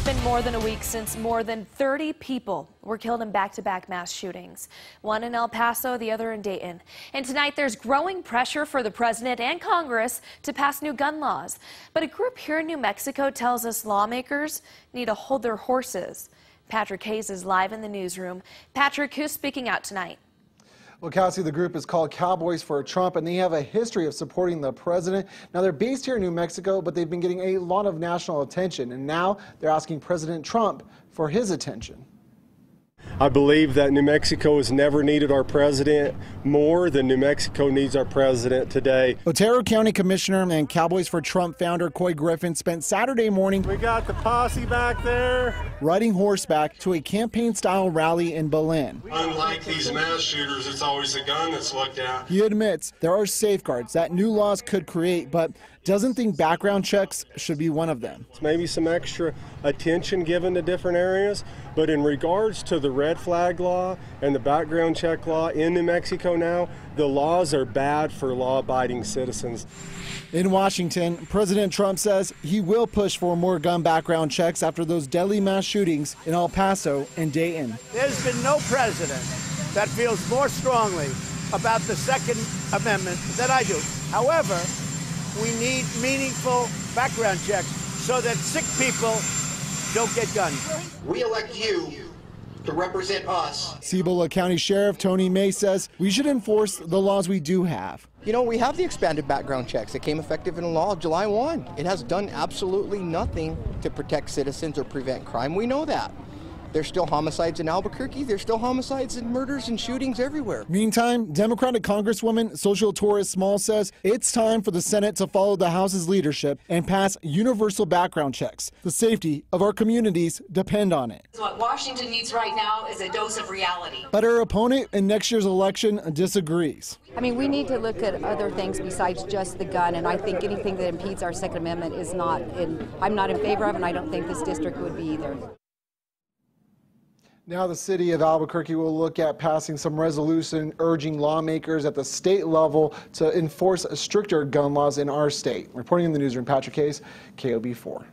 been more than a week since more than 30 people were killed in back-to-back mass shootings. One in El Paso, the other in Dayton. And tonight there's growing pressure for the president and Congress to pass new gun laws. But a group here in New Mexico tells us lawmakers need to hold their horses. Patrick Hayes is live in the newsroom. Patrick, who's speaking out tonight? Well, Cassie, the group is called Cowboys for Trump, and they have a history of supporting the president. Now, they're based here in New Mexico, but they've been getting a lot of national attention, and now they're asking President Trump for his attention. I believe that New Mexico has never needed our president more than New Mexico needs our president today. Otero County Commissioner and Cowboys for Trump founder Couy Griffin spent Saturday morning. We got the posse back there. Riding horseback to a campaign-style rally in Belen. Unlike these mass shooters, it's always a gun that's looked at. He admits there are safeguards that new laws could create, but doesn't think background checks should be one of them. Maybe some extra attention given to different areas, but in regards to the red flag law and the background check law in New Mexico now, the laws are bad for law-abiding citizens. In Washington, President Trump says he will push for more gun background checks after those deadly mass shootings in El Paso and Dayton. There's been no president that feels more strongly about the Second Amendment than I do. However, we need meaningful background checks so that sick people don't get guns. We elect you to represent us. Cibola County Sheriff Tony Mace says we should enforce the laws we do have. You know, we have the expanded background checks that came effective in law July 1. It has done absolutely nothing to protect citizens or prevent crime. We know that. There's still homicides in Albuquerque. There's still homicides and murders and shootings everywhere. Meantime, Democratic Congresswoman Social Torres Small says it's time for the Senate to follow the House's leadership and pass universal background checks. The safety of our communities depend on it. What Washington needs right now is a dose of reality. But her opponent in next year's election disagrees. I mean, we need to look at other things besides just the gun, and I think anything that impedes our Second Amendment is not I'm not in favor of, and I don't think this district would be either. Now the city of Albuquerque will look at passing some resolution urging lawmakers at the state level to enforce stricter gun laws in our state. Reporting in the newsroom, Patrick Hayes, KOB4.